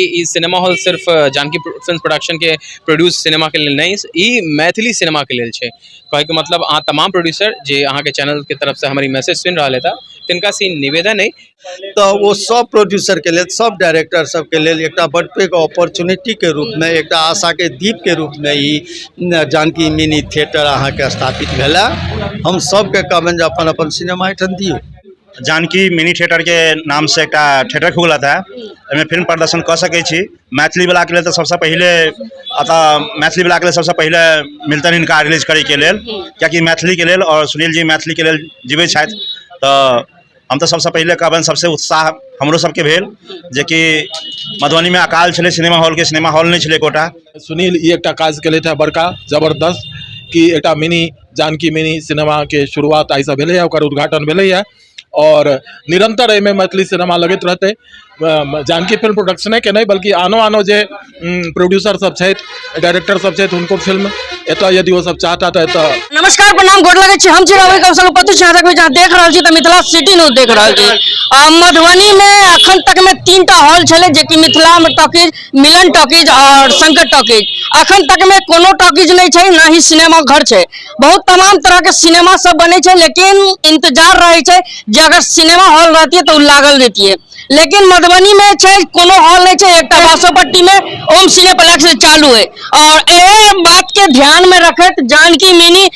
ई cinema hall सिर्फ Janaki film production के produce cinema के लिए नहीं, ई मैथिली सिनेमा के लिए छे। कहे के मतलब अहाँ तमाम प्रोड्यूसर जे अहाँ के चैनल के तरफ से हमारी मैसेज सुन रहा था तिनका से निवेदन है तो वो सब प्रोड्यूसर के लिए, सब डायरेक्टर सब के लिए एक बड़ पैघ अपॉर्चुनिटी के रूप में, एक आशा के दीप के रूप में ही जानकी मिनी थिएटर अहाँ के स्थापित भेला। हम सब के कहबन जे अपन अपन सिनेमा एठन दियो। जानकी मिनी थिएटर के नाम से एक थिएटर खुला था, एमे फिल्म प्रदर्शन कर सके छी। मैथिली वाला के लिए तो सबसे पहले मैथिली वाला के लिए सबसे पहले मिल्टन इनका रिलीज करे के लेल, क्योंकि मैथिली के लेल और सुनील जी मैथिली के लेल जीवे छथि। तो हम तो सबसे पहले कहबन सबसे उत्साह हमरो सबके भेल जे कि मधुबनी में अकाल छले सिनेमा हॉल के, सिनेमा हॉल नहीं छले कोटा। सुनील ई एक काज के लिए बड़का जबरदस्त कि एक मिनी जानकी मिनी सिनेमा के शुरुआत आई से भेले, उद्घाटन भेले और निरंतर एमे मैथिली सिनेमा लगत रहते। जानकी फिल्म प्रोडक्शने के नहीं बल्कि आनो जे प्रोड्यूसर सब छे, डायरेक्टर सब छे, उनको फिल्म एता यदि वो सब चाहता तो एता। नमस्कार, प्रणाम, गोर लगे छी। हम छी रवि कौशल पति छात्रक जहां देख रहल छी त मिथिला सिटी न्यूज देख रहल छी। मधुबनी में अखन तक में 3टा हॉल छले जे कि मिथिला में टॉकीज, मिलन टॉकीज और शंकर टॉकीज। अखन तक में कोनो टॉकीज नहीं छे, ना ही सिनेमा घर छे। बहुत तमाम तरह के सिनेमा सब बने छे, लेकिन इंतजार रहे छे जे अगर सिनेमा हॉल रहती तो लागल रहती है। लेकिन मधुबनी में छे कोनो हॉल नहीं छे। एक बासोपट्टी में ओम सिनेप्लेक्स चालू है और ए बात के ध्यान में रखत जानकी मिनी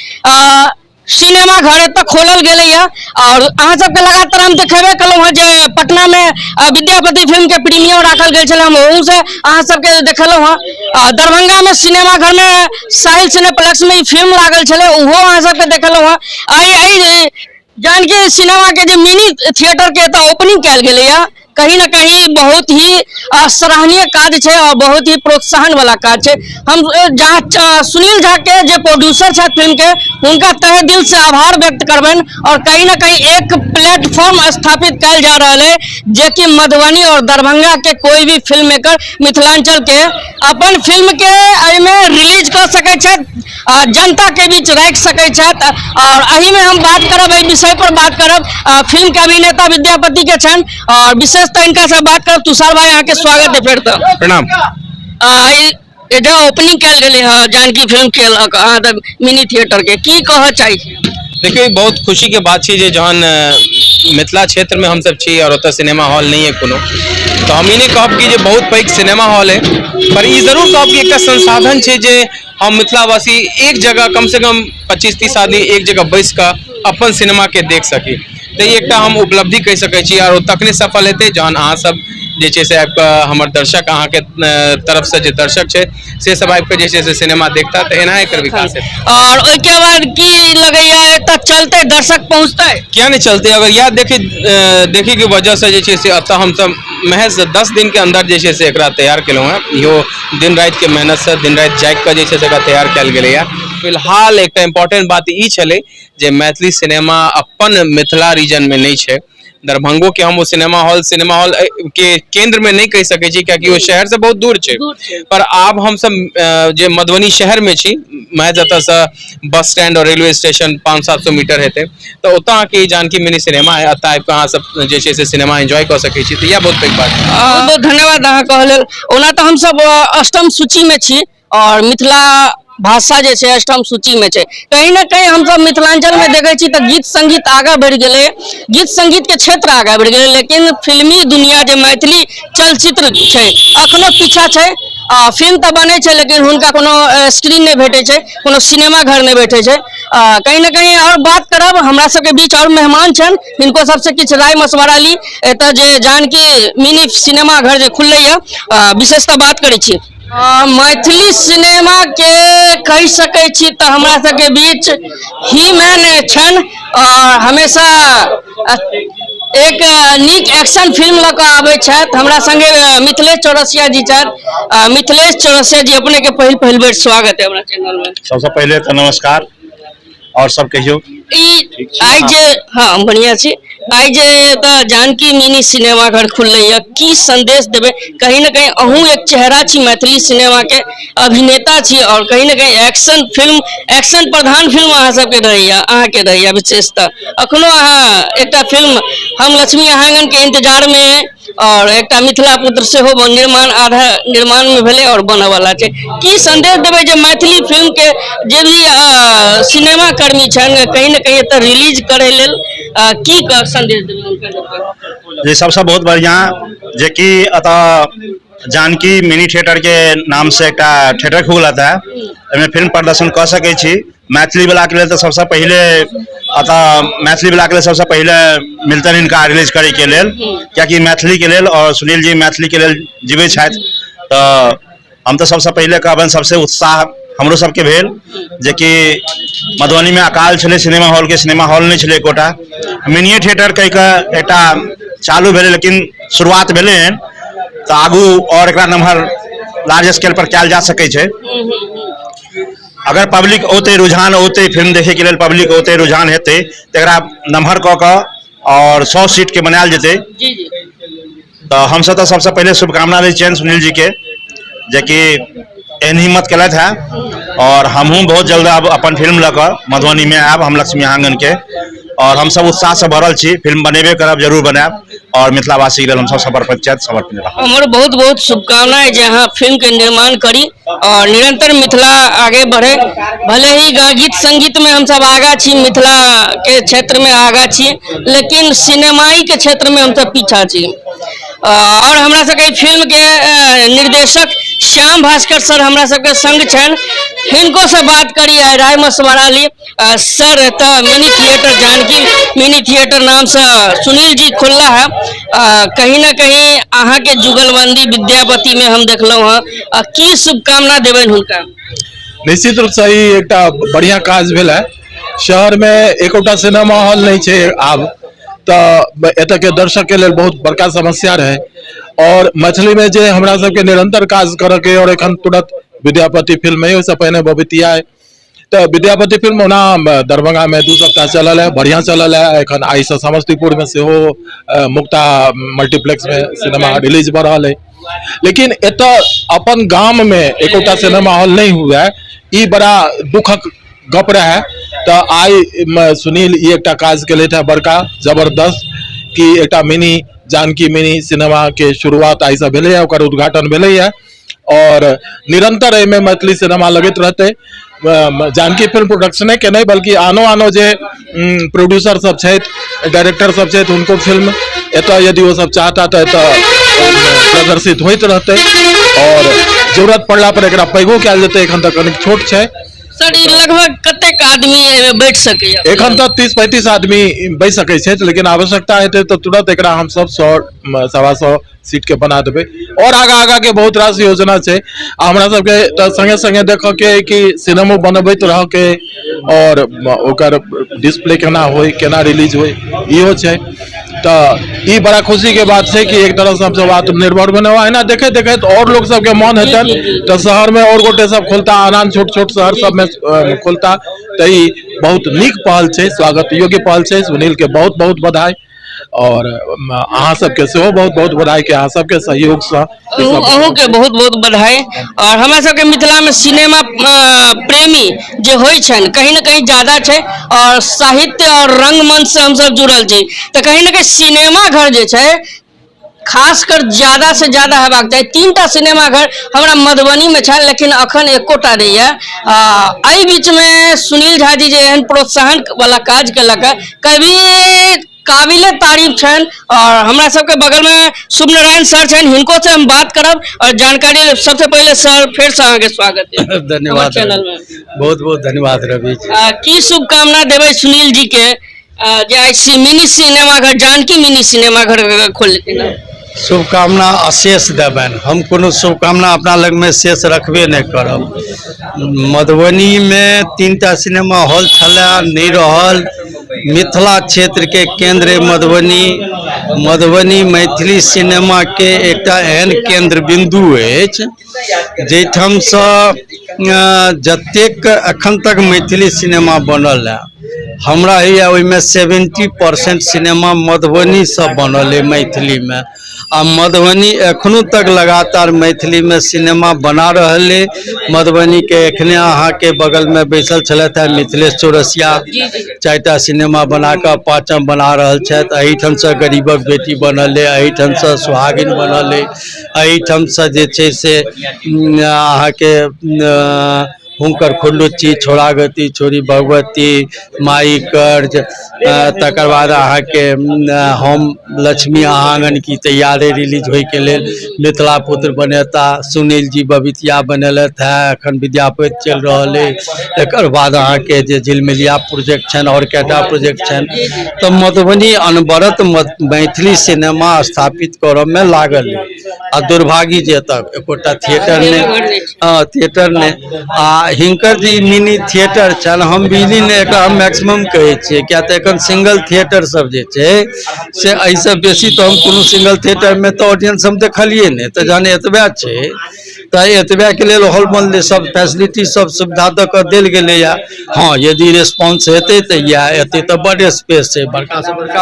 सिनेमा घर तक खोलल गेले और अहाँ सबके लगातार हम देखेबे कलौ जे पटना में विद्यापति फिल्म के प्रीमियर राखल गेल छले, हम ओहू से अहाँ सबके देखलौ हां। दरभंगा में सिनेमा घर में साहिल सिनेप्लेक्स में फिल्म लागल छले, ओहो अहाँ सबके देखलौ हां। आई जानकी सिनेमा के जो मिनी थिएटर के तो ओपनिंग कैल गेले कहीं ना कहीं बहुत ही सराहनीय कार्य है और बहुत ही प्रोत्साहन वाला कार्य है। हम सुनील झा के जो प्रोड्यूसर है फिल्म के, उनका तहे दिल से आभार व्यक्त करबन और कहीं ना कहीं एक प्लेटफॉर्म स्थापित कल जा रहा है जे कि मधुबनी और दरभंगा के कोई भी फिल्म मेकर मिथिलांचल के अपन फिल्म के में रिलीज कर सके छे, जनता के बीच रख सके छे। और अही में हम बात करब, एहि विषय पर बात करब फिल्म के अभिनेता विद्यापति के छन और विशेषतः इनका से बात करब। तुषार भाई, यहाँ के स्वागत है फिर तो प्रणाम। जो ओपनिंग कल गेले है जानकी फिल्म के मिनी थिएटर के, की कह चाहिए? देखिए बहुत खुशी के बात छे जे जहन मिथिला क्षेत्र में हम सब छी और ओता सिनेमा हॉल नहीं है कोनो, तो हम इन्हें कहब कि जे बहुत पैघ सिनेमा हॉल है, पर ई जरूर कहब कि एक संसाधन छे जे हम मिथिलावासी एक जगह कम से कम 25-30 आदमी एक जगह बैस कर अपन सिनेमा के देख सकी। तो ये एक हम उपलब्धि कह सके छी और तखने सफल हेते जहन अहाँ सब जे से हमर दर्शक अहाँ के तरफ से जो दर्शक छे से सब आबि के जे से सिनेमा देखता तो एना एकर विकास है। और उसके बाद की लगैया तक चलते दर्शक पहुंचते क्या नहीं चलते? अगर याद देखी की वजह से जे से अतः हम सब महज 10 दिन के अंदर जे से एकरा तैयार केलौ है। इहो दिन रात के मेहनत से, दिन रात जाग के जे से तैयार कल गेले। फिलहाल एक इम्पोर्टेंट बात ई छले जे मैथिली सिनेमा अपन मिथिला रीजन में नहीं छे। दरभंगो के हम वो सिनेमा हॉल के केंद्र में नहीं कह सके छी, क्योंकि वो शहर से बहुत दूर छे। पर अब हम सब जे मधुबनी शहर में छी, महज एतऽ से बस स्टैंड और रेलवे स्टेशन 500-700 मीटर हेते, तो ओतऽ के जानकी मिनी सिनेमा है, अतः आबि अहाँ सब जे से सिनेमा एंजॉय कर सके छी। तो यह बहुत पैघ बात है। बहुत धन्यवाद अहाँ कहल। ओना तो हम सब अष्टम सूची में छी और मिथिला भाषा जे छे अष्टम सूची में छे। कहीं ना कहीं हम सब मिथिलांचल में देखे छी तो गीत संगीत आगे बढ़ गए, गीत संगीत के क्षेत्र आगे बढ़ गए, लेकिन फिल्मी दुनिया जो मैथिली चलचित्र छे अखनो पीछा छे। फिल्म तो बने छे लेकिन उनका कोनो स्क्रीन नहीं भेटे छे, कोनो सिनेमा घर नहीं बैठे छे। कहीं ना कहीं और बात करब, हमरा सबके बीच और मेहमान छन, इनको सबसे किछ राय मशवरा ली। एत जे जानकी मिनी सिनेमा घर जे खुलले है विशेषतः बात करे छी। मैथिली सिनेमा के कह सके छी तो हमरा सबके बीच ही मैन छन और हमेशा एक नीक एक्शन फिल्म लग आबे छथि। हमरा संगे मिथिलेश चौरसिया जी छथि। मिथिलेश चौरसिया जी, अपने के पहल बेर स्वागत है हमरा चैनल में। सबसे पहले तो नमस्कार और सब कहियो आई जे हाँ बढ़िया छी। आई जे एतऽ जानकी मिनी सिनेमा घर खुललै की संदेश देबै? कहीं ना कहीं अहूँ एक चेहरा छी मैथिली सिनेमा के, अभिनेता छी, और कहीं ना कहीं एक्शन फिल्म, एक्शन प्रधान फिल्म अहाँ सबके रहैया, अहाँके रहैया विशेषतः। अखनो अहाँ एकटा फिल्म हम लक्ष्मी अहांगन के इंतजार में, और एकटा मिथिला पुत्र सेहो निर्माण आधा निर्माण में भेलै और बनऽ वाला छै। की संदेश देबै जे मैथिली फिल्म के जे भी सिनेमा कर्मी छनि कहीं ना कहीं एतऽ रिलीज करै लेल की संदेश देबै हुनका? जे सबसे बहुत बढ़िया जे कि अतः जानकी मिनी थिएटर के नाम से एक थिएटर खुलत है, एहिमे फिल्म प्रदर्शन कर सकै छी। मैथिली वाला के लिए तो सबसे पहले अतः मैथिली वाला के लिए सबसे पहले मिलतन हिनका रिलीज करे के लेल, कियाकि मैथिली के लेल और सुनील जी मैथिली के लेल जीवे छथि। तो हम तो सबसे पहले कहबनि सबसे उत्साह हमरो सबके भेल जे कि मधुबनी में अकाल छलै सिनेमा हॉल के, सिनेमा हॉल नहीं छलै एकोटा। मिनी थिएटर कहि कऽ एकटा चालू भेलै, लेकिन शुरुआत भेलै हन, तो आगू और एकरा नम्हर लार्ज स्केल पर कयल जा सकै छै। अगर पब्लिक ओते रुझान ओते फिल्म देखे के लेल पब्लिक ओते रुझान हेतै तो एकरा नम्हर कऽ कऽ और 100 सीट के बनायल जेतै। तो हम सब तो सबसे पहले शुभकामना दै छियनि सुनील जी के, जे कि एहन हिम्मत केलथि है, और हमहूँ बहुत जल्द अब अपन फिल्म लऽ कऽ मधुबनी में आयब, हम लक्ष्मी अहांगन के, और हम सब उत्साह से भरल छी। फिल्म बनेबे करब, जरूर बनायब, और मिथिलावासी के हम सब समर्पित रहब। हमर बहुत बहुत शुभकामनाएं जे अहाँ फिल्म के निर्माण करी और निरंतर मिथिला आगे बढ़े। भले ही गीत संगीत में हम सब आगा छी, मिथिला के क्षेत्र में आगा छी, लेकिन सिनेमाई के क्षेत्र में हम सब पीछा छी। और हमरा सबके फिल्म के निर्देशक श्याम भास्कर सर हमरा सबके संग छन, हिनको से बात करी, राय मशवरा ली। सर एतऽ mini theatre Janaki mini theatre नाम से सुनील जी खुलला है, कहीं ना कहीं अहाँ के जुगलबंदी विद्यापति में हम देखलहुँ हैं, की शुभकामना देबनि हुनका? निश्चित रूप से ही एक बढ़िया काज भेल है। शहर में एकोटा सिनेमा हॉल नहीं है आब, तो एतऽ के दर्शक के लिए बहुत बड़का समस्या रहे, और मैथिली में जे हमरा सबके निरंतर काज करे के, और एखन तुरंत विद्यापति फिल्म है, उससे पहले बबितिया है, तो विद्यापति फिल्म ओना दरभंगा में 2 सप्ताह चलल है, बढ़िया चलल है। एखन आई से समस्तीपुर में सेहो मुक्ता मल्टीप्लेक्स में सिनेमा रिलीज भ रहा है, लेकिन एतऽ अपन गाम में एकोटा सिनेमा हॉल नहीं हुआ है, ई बड़ा दुखक गप रहे। तो आई सुनील ई एकटा काज केले थे बड़का जबरदस्त, कि एकटा मिनी जानकी मिनी सिनेमा के शुरुआत आई से भेले है, ओकर उद्घाटन भेले है, और निरंतर एहिमे मैथिली सिनेमा लगत रहते। जानकी फिल्म प्रोडक्शने के नहीं बल्कि आनो जे प्रोड्यूसर सब छथि, डायरेक्टर सब छथि, उनको फिल्म एतऽ यदि वो सब चाहता तो एतऽ प्रदर्शित होइत रहते, और जरूरत पड़ला पर एकरा पैघो कयल जेतै। एखन तक कनिक छोट छै। सर ई लगभग कतेक आदमी एहिमे बैठ सकैया? एखन तक 30-35 आदमी बैठ सकै छै, लेकिन आवश्यकता हेतै तो तुरंत एकरा हम सब 100-125 सीट के बना देबै। और आगा के बहुत रास योजना छै, हमरा सबके तो संगे संगे देख के कि सिनेमा बनबैत रह के, और ओकर डिस्प्ले केना होय, केना रिलीज होय, इहो छै। तो ई बड़ा खुशी के बात है कि एक तरह से हम सब आत्मनिर्भर बने हुआ है ना। देखे तो और लोग सबके मन हेतन तो शहर में और गोटे सब खोलता, आन छोट शहर सब में खोलता, तो ई बहुत नीक पहल है, स्वागत योग्य पहल है। सुनील के बहुत बहुत बधाई, और अहाँ सबके सेहो बहुत बहुत बधाई के अहाँ सबके सहयोग से अहूँ के बहुत बहुत बधाई। और हमरा सबके मिथिला में सिनेमा प्रेमी जे होइ छन कहीं ना कहीं ज्यादा छै, और साहित्य और रंगमंच से हम सब जुड़ल छी, तो कहीं ना कहीं सिनेमा घर जे छै खासकर ज्यादा से ज्यादा हेबाक चाही। 3टा सिनेमा घर हमरा मधुबनी में छै, लेकिन अखन एकोटा नहीं है। एहि बीच में सुनील झा जी जे एहन प्रोत्साहन वाला काज केलक, कभी काबिले तारीफ छन। और हमरा सबके बगल में शुभनारायण सर छन, हिनको से हम बात करब और जानकारी लेब। सबसे पहले सर फिर से अहाँ के स्वागत है धन्यवाद चैनल में। बहुत बहुत धन्यवाद रवि जी। की शुभकामना देवे सुनील जी के जे आई मिनी सिनेमा घर जानकी मिनी सिनेमा घर खोल शुभकामना अशेष देबनि। हम कोनो शुभकामना अपना लग में शेष रखबे नहीं करब। मधुबनी में 3टा सिनेमा हॉल छलै, नहीं रहल। मिथिला क्षेत्र के केंद्र मधुबनी मैथिली सिनेमा के एकटा एहन केंद्र बिंदु अछि जैठाम से जतेक अखन तक मैथिली सिनेमा बनल है, हमरा हैया ओहिमे 70% सिनेमा मधुबनी से बनल है मैथिली में, आ मधुबनी एखनो तक लगातार मैथिली में सिनेमा बना रहल है। मधुबनी के एखने अहाँ के बगल में बैसल छलथि है मिथिलेश चौरसिया, 4टा सिनेमा बना कऽ 5म बना रहल छथि। एहिठाम से गरीबक बेटी बनल है, एहिठाम से सुहागिन बनल है, एहिठाम से जे छै से अहाँ के हुनकर खुल्लुच्ची, छोड़ागति, छोरी भगवती, माई कर्ज, तकर बाद अहाँ के हम लक्ष्मी आंगन की तैयारी रिलीज होय के लेल मिथिला पुत्र बनेता सुनील जी बबितिया बनेलथि है, एखन विद्यापति चल रहल है। एकर बाद अहाँ के जे झिलमिलिया प्रोजेक्ट छनि और कएटा प्रोजेक्ट छनि, तो मधुबनी अनवरत मैथिली सिनेमा स्थापित करऽ में लागल है। आ दुर्भाग्य जे तक एकोटा थिएटर ने आ हिनकर जे मिनी थिएटर छनि, हम बिजली ने एकरा मैक्सिमम कहै छियै, किया तऽ एखन सिंगल थिएटर सब जे छै से एहिसँ बेसी तो हम कोनो सिंगल थिएटर में तो ऑडियंस हम देखलिए नहीं, तो जहन एतबे छै तो एतबे के लेल हॉल बनले, सब फैसिलिटी सब सुविधा दऽ कऽ देल गेलै या। हाँ, यदि रेस्पॉन्स हेतै तऽ या एतै तऽ बड़े स्पेस छै, बड़का से बड़का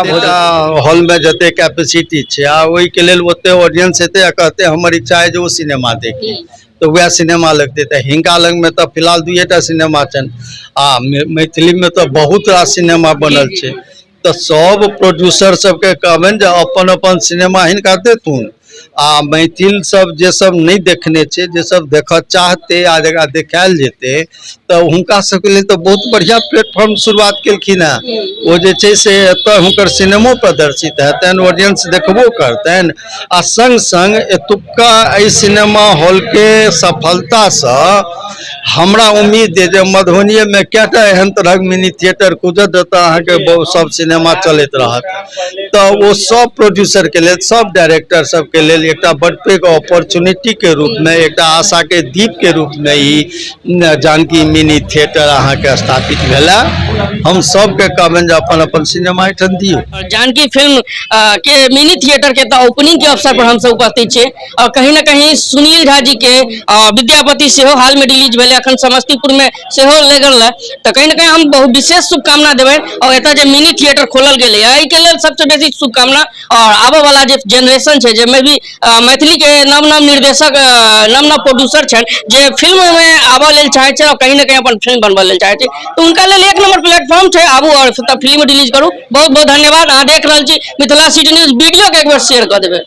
हॉल में जते कैपेसिटी छै आ ओहि के लेल ओते ऑडियंस हेतै आ कहते हमर इच्छा है जो सिनेमा देखी, तो वह सिनेमा लगते। तो हिनका लग में तो फिलहाल 2टा सिनेमा छन, आ मैथिली में तो बहुत रास सिनेमा बनल छे। तो सब प्रोड्यूसर सबके कहबनि जे अपन अपन सिनेमा हिनका देथुन, आ मैथिल सब जे सब नहीं देखने छे, जे सब देख चाहते आ जगह देखायल जेते, तो हुनका सबके लिए तो बहुत बढ़िया प्लेटफॉर्म शुरुआत केलखिन है। वो जे छे से एतऽ हुनकर सिनेमो प्रदर्शित हेतनि, ऑडियंस देखबो करतनि, आ संग संग एतुक्का एहि सिनेमा हॉल के सफलता से हमरा उम्मीद है जे मधुबनी में कएटा एहन तरह मिनी थिएटर खुजत जतऽ अहाँ के सब सिनेमा चलैत रहत। तो वो सब प्रोड्यूसर के लेल, सब डायरेक्टर सब के लेल एकटा बड़ पैघ अपॉर्चुनिटी के रूप में, एकटा आशा के दीप के रूप में ही जानकी मिनी थिएटर अहाँ के स्थापित भेला। हम सब के कहबनि जे अपन अपन सिनेमा एठन दियौ। जानकी फिल्म के मिनी थिएटर के ओपनिंग के अवसर पर हम सब उपस्थित छे, और कहीं ना कहीं सुनील झा जी के विद्यापति सेहो हाल में रिलीज भेले, अखन समस्तीपुर में सेहो लगल है। तो कहीं ना कहीं हम बहुत विशेष शुभकामना देवे, और एतऽ जे मिनी थिएटर खोलल गेले है, एहि के लेल सबसे बेसी शुभकामना। और आबे वाला जे जनरेशन छे, जेमे भी मैथिली के नव नव निर्देशक, नव नव प्रोड्यूसर छन, जे फिल्म में आबे लेल चाहे छे और कहीं ना कहीं अपन फिल्म बनबे लेल चाहे छे, तो उनका लेल एक नंबर प्लेटफॉर्म छे, आबू और फिल्म रिलीज करू। बहुत बहुत धन्यवाद। अहाँ देख रहल छी मिथिला सिटी न्यूज, वीडियो के एक बार शेयर कर देबे।